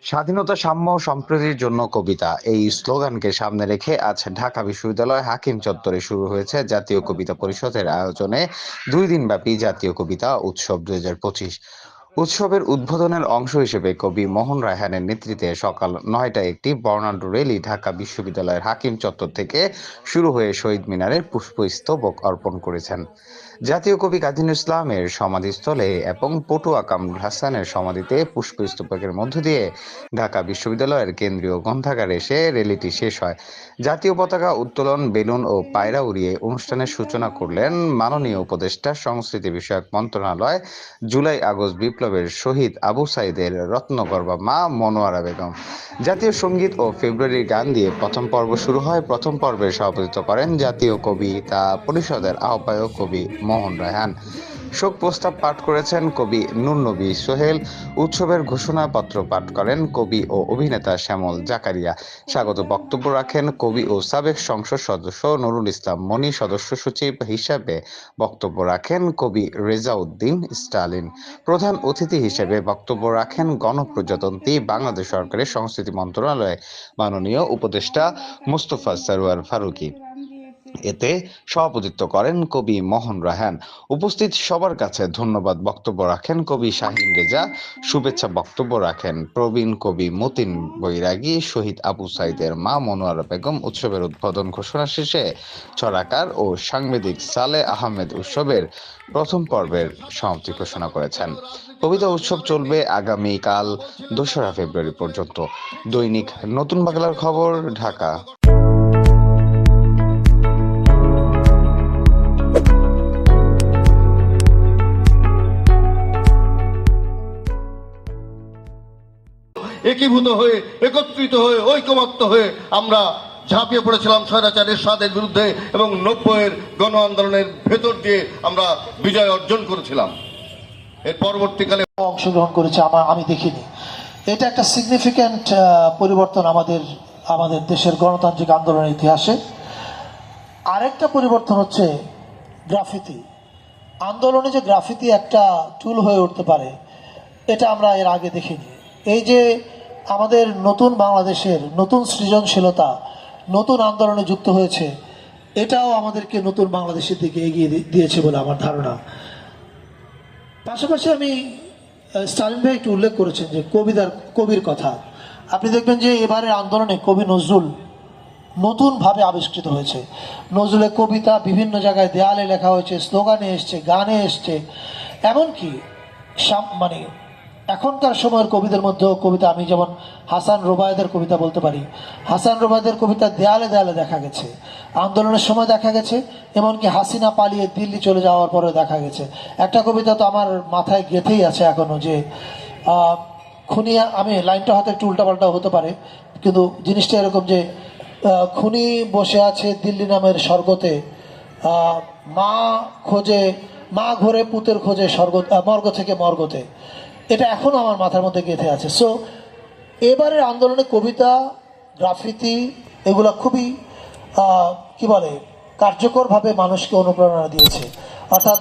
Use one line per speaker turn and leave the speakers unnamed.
স্বাধীনতা, সাম্য ও সম্প্রীতির জন্য কবিতা, এই স্লোগানকে সামনে রেখে আজ ঢাকা বিশ্ববিদ্যালয় হাকিম চত্বরে শুরু হয়েছে জাতীয় কবিতা পরিষদের আয়োজনে 2 দিনব্যাপী জাতীয় কবিতা উৎসব 2025। উৎসবের উদ্বোধনের অংশ হিসেবে কবি মোহন রায়হানের নেতৃত্বে সকাল 9টায় একটি বর্ণাঢ্য র্যালি ঢাকা বিশ্ববিদ্যালয়ের হাকিম চত্বর থেকে শুরু হয়ে শহীদ মিনারে পুষ্পস্তবক অর্পণ করেছেন। জাতীয় কবি কাজী নজরুল ইসলামের সমাধিস্থলে এবং পটুয়া কামরুল হাসানের সমাধিতে পুষ্পস্তবকের মধ্য দিয়ে ঢাকা বিশ্ববিদ্যালয়ের কেন্দ্রীয় গ্রন্থাগারে এসে র্যালিটি শেষ হয়। জাতীয় পতাকা উত্তোলন, বেলুন ও পায়রা উড়িয়ে অনুষ্ঠানের সূচনা করলেন মাননীয় উপদেষ্টা, সংস্কৃতি বিষয়ক মন্ত্রণালয়, জুলাই আগস্ট বিপ্লবের শহীদ আবু সাইদের রত্নগর্ভা মা মনোয়ারা বেগম। জাতীয় সঙ্গীত ও ফেব্রুয়ারির গান দিয়ে প্রথম পর্ব শুরু হয়। প্রথম পর্বের সভাপতিত্ব করেন জাতীয় কবিতা পরিষদের আহ্বায়ক কবি মোহন রায়হান। শোক প্রস্তাব পাঠ করেছেন কবি নূর নবী সোহেল। উৎসবের ঘোষণাপত্র পাঠ করেন কবি ও অভিনেতা শ্যামল জাকারিয়া। স্বাগত বক্তব্য রাখেন কবি ও সাবেক সংসদ সদস্য নুরুল ইসলাম মনি। সদস্য সচিব হিসাবে বক্তব্য রাখেন কবি রেজাউদ্দিন স্টালিন। প্রধান অতিথি হিসেবে বক্তব্য রাখেন গণপ্রজাতন্ত্রী বাংলাদেশ সরকারের সংস্কৃতি মন্ত্রণালয়ে মাননীয় উপদেষ্টা মোস্তফা সরওয়ার ফারুকী। এতে সভাপতিত্ব করেন কবি মোহন রায়হান। উপস্থিত সবার কাছে ধন্যবাদ বক্তব্য রাখেন কবি শাহিন রেজা। শুভেচ্ছা বক্তব্য রাখেন প্রবীণ কবি মতিন বৈরাগী, শহীদ আবু সাইদের মা মনোয়ারা বেগম। উৎসবের উদ্বোধন ঘোষণা শেষে ছড়াকার ও সাংবাদিক সালে আহমেদ উৎসবের প্রথম পর্বের সমাপ্তি ঘোষণা করেছেন। কবিতা উৎসব চলবে আগামীকাল 2রা ফেব্রুয়ারি পর্যন্ত। দৈনিক নতুন বাংলার খবর, ঢাকা।
একীভূত হয়ে, একত্রিত হয়ে, ঐকমত্য হয়ে আমরা ঝাঁপিয়ে পড়েছিলাম স্বৈরাচার এরশাদের বিরুদ্ধে এবং 90-এর গণ আন্দোলনের ভেতর দিয়ে আমরা বিজয় অর্জন করেছিলাম। এর পরবর্তীকালে
অংশগ্রহণ করেছে আমি দেখিনি। এটা একটা সিগনিফিক্যান্ট পরিবর্তন আমাদের দেশের গণতান্ত্রিক আন্দোলনের ইতিহাসে। আরেকটা পরিবর্তন হচ্ছে গ্রাফিতি আন্দোলনে, যে গ্রাফিতি একটা টুল হয়ে উঠতে পারে, এটা আমরা এর আগে দেখিনি। এই যে আমাদের নতুন বাংলাদেশের নতুন সৃজনশীলতা নতুন আন্দোলনে যুক্ত হয়েছে, এটাও আমাদেরকে নতুন বাংলাদেশের দিকে এগিয়ে দিয়েছে বলে আমার ধারণা। পাশাপাশি আমি স্টালিন ভাই একটু উল্লেখ করেছেন যে কবির কথা। আপনি দেখবেন যে এবারের আন্দোলনে কবি নজরুল নতুনভাবে আবিষ্কৃত হয়েছে। নজরুলের কবিতা বিভিন্ন জায়গায় দেয়ালে লেখা হয়েছে, স্লোগানে এসছে, গানে এসছে। এমনকি মানে এখনকার সময়ের কবিদের মধ্যেও কবিতা, আমি যেমন হাসান রোবায়েদের কবিতা বলতে পারি। হাসান রোবায়েদের কবিতা দেয়ালে দেয়ালে দেখা গেছে, আন্দোলনের সময় দেখা গেছে, এমনকি হাসিনা পালিয়ে দিল্লি চলে যাওয়ার পরে দেখা গেছে। একটা কবিতা তো আমার মাথায় গেঁথেই আছে এখনো, যে খুনিয়া, আমি লাইনটা হয়তো একটু উল্টাপাল্টা হতে পারে, কিন্তু জিনিসটা এরকম যে খুনি বসে আছে দিল্লি নামের স্বর্গতে, মা ঘোরে পুতের খোঁজে মর্গ থেকে মর্গতে। এটা এখনো আমার মাথার মধ্যে গেঁথে আছে। সো এবারের আন্দোলনে কবিতা, গ্রাফিতি এগুলো খুবই কি বলে কার্যকরভাবে মানুষকে অনুপ্রেরণা দিয়েছে। অর্থাৎ